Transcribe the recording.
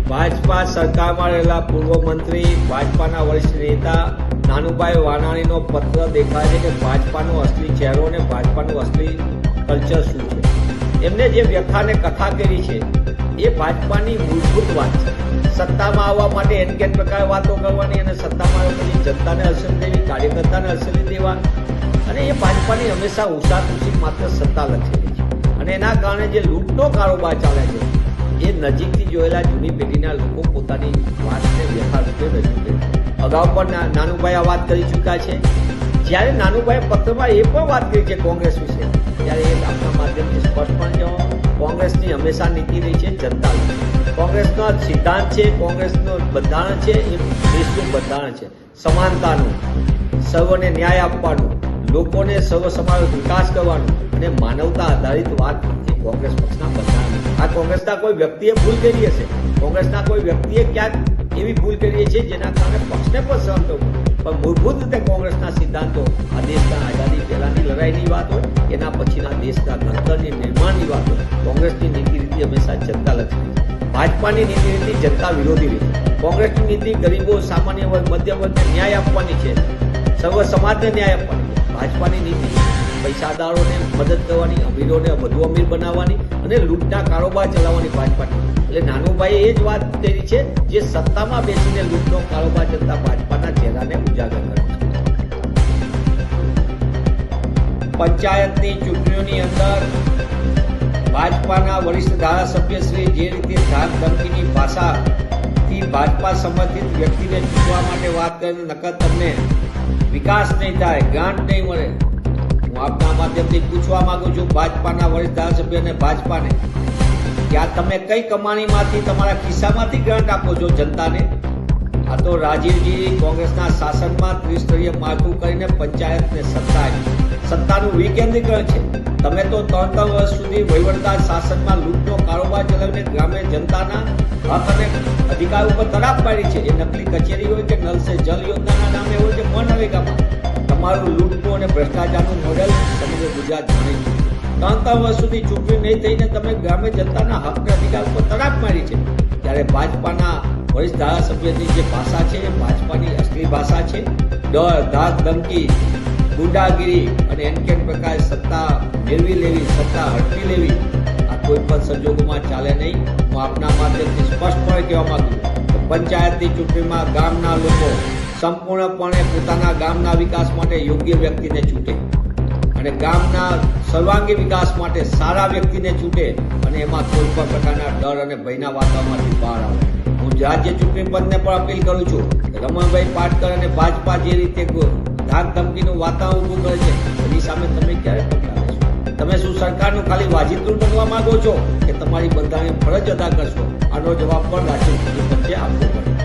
ભાજપા સરકારમાં રહેલા પૂર્વ મંત્રી ભાજપાના વરિષ્ઠ નેતા નાનુભાઈ વાનાણીનો પત્ર દેખાય છે કે ભાજપાનો અસલી ચહેરો અને ભાજપાનું અસલી કલ્ચર શું છે. એમને જે વ્યથાને કથા કરી છે એ ભાજપાની મૂળભૂત વાત છે. સત્તામાં આવવા માટે એનકેન પ્રકારે વાતો કરવાની અને સત્તામાં આવ્યા પછી જનતાને અસર દેવી, કાર્યકર્તાને અસર દેવા, અને એ ભાજપાની હંમેશા ઉષાતુષી માત્ર સત્તા લખેલી છે. અને એના કારણે જે લૂંટનો કારોબાર ચાલે છે એ નજીકથી જોયેલા જૂની પેઢીના લોકો પોતાની વાતને વ્યથા રૂપે રજૂ કરે. અગાઉ પણ નાનુભાઈ આ વાત કરી ચૂક્યા છે. જ્યારે નાનુભાઈ પત્રમાં એ પણ વાત કરી છે કોંગ્રેસ વિશે, ત્યારે એ આપણા માધ્યમથી સ્પષ્ટ પણ કહેવાનું, કોંગ્રેસની હંમેશા નીતિ રહી છે જનતા. કોંગ્રેસનો સિદ્ધાંત છે, કોંગ્રેસનું બંધારણ છે, એ દેશનું બંધારણ છે સમાનતાનું, સર્વને ન્યાય આપવાનું, લોકોને સર્વ સમાવેશ વિકાસ કરવાનું અને માનવતા આધારિત વાત એ કોંગ્રેસ પક્ષના બંધારણ. આ કોંગ્રેસના કોઈ વ્યક્તિએ ભૂલ કરી હશે, કોંગ્રેસના કોઈ વ્યક્તિએ ક્યાંક એવી ભૂલ કરી છે જેના કારણે પક્ષને પણ સહન કરવું, પણ મૂળભૂત રીતે કોંગ્રેસના સિદ્ધાંતો આ દેશના આઝાદી પહેલાની લડાઈની વાત હોય, એના પછીના દેશના ઘડતરની નિર્માણની વાત હોય, કોંગ્રેસની નીતિ રીતિ હંમેશા જનતા લક્ષી છે. ભાજપાની નીતિ રીતિ જનતા વિરોધી રહી છે. કોંગ્રેસની નીતિ ગરીબો, સામાન્ય વર્ગ, મધ્યમ વર્ગને ન્યાય આપવાની છે, સર્વ સમાજને ન્યાય આપવાની છે. ભાજપાની નીતિ પૈસાદારોને મદદ કરવાની, અમીરોને વધુ અમીર બનાવવાની અને લૂંટના કારોબાર ચલાવવાની ભાજપાની. એટલે નાનુભાઈએ એ જ વાત કરી છે જે સત્તામાં બેસીને લૂંટનો કારોબાર ચલાવતા ભાજપાના ચહેરાને ઉજાગર કરે છે. પંચાયતની ચૂંટણીઓની અંદર ભાજપાના વરિષ્ઠ ધારાસભ્યશ્રી જે રીતે ધાક ધમકીની ભાષાથી ભાજપા સમર્થિત વ્યક્તિને ચૂંટવા માટે વાત કરીને નકર તમને વિકાસ નહીં થાય, ગ્રાન્ટ નહીં મળે. હું આપના માધ્યમથી પૂછવા માંગુ છું ભાજપાના વરિષ્ઠ ધારાસભ્યને, ભાજપાને, કે આ તમે કઈ કમાણીમાંથી, તમારા ખિસ્સામાંથી ગ્રાન્ટ આપો છો જનતાને? આ તો રાજીવજી કોંગ્રેસના શાસનમાં ત્રિસ્તરીય માળખું કરીને પંચાયતને સત્તા આપી, સત્તાનું વિકેન્દ્રીકરણ છે. તમે તો 3 વર્ષ સુધી વહીવટદાર શાસનમાં લૂંટનો કારોબાર ચલાવીને ગ્રામ્ય જનતાના હક અને અધિકાર ઉપર તરાપ પાડી છે. એ નકલી કચેરી હોય કે નલ સે જલ યોજનાના નામે હોય કે મનરેગામાં, તમારું લૂંટનું અને ભ્રષ્ટાચારનું મોડેલ સમગ્ર ગુજરાત જાણે છે. 3 વર્ષ સુધી ચૂંટણી નહીં થઈને તમે ગ્રામ્ય જનતાના હક અને અધિકાર ઉપર તરાપ મારી છે. ત્યારે ભાજપાના વરિષ્ઠ ધારાસભ્યની જે ભાષા છે એ ભાજપાની અસલી ભાષા છે. ડર, ધાક ધમકી, ગુંડાગીરી અને એનકેન પ્રકારે સત્તા મેળવી લેવી, સત્તા હડપી લેવી, આ કોઈ પણ સંજોગોમાં ચાલે નહીં. હું આપના માધ્યમથી સ્પષ્ટપણે કહેવા માંગુ છું કે પંચાયતની ચૂંટણીમાં ગામના લોકો સંપૂર્ણપણે પોતાના ગામના વિકાસ માટે યોગ્ય વ્યક્તિને ચૂંટે અને ગામના સર્વાંગી વિકાસ માટે સારા વ્યક્તિને ચૂંટે અને એમાં કોઈ પણ પ્રકારના ડર અને ભયના વાતાવરણમાંથી બહાર આવે. હું રાજ્ય ચૂંટણી પંચને પણ અપીલ કરું છું કે રમણભાઈ પાટકર અને ભાજપા જે રીતે ધાક ધમકીનું વાતાવરણ ઊભું કરે છે એની સામે તમે ક્યારે પગલાં લેશો? તમે શું સરકારનું ખાલી વાજિંત્રું બનવા માંગો છો કે તમારી બંધારણીય ફરજ અદા કરશો? આનો જવાબ પણ રાજ્ય ચૂંટણી પંચે આપવો પડે.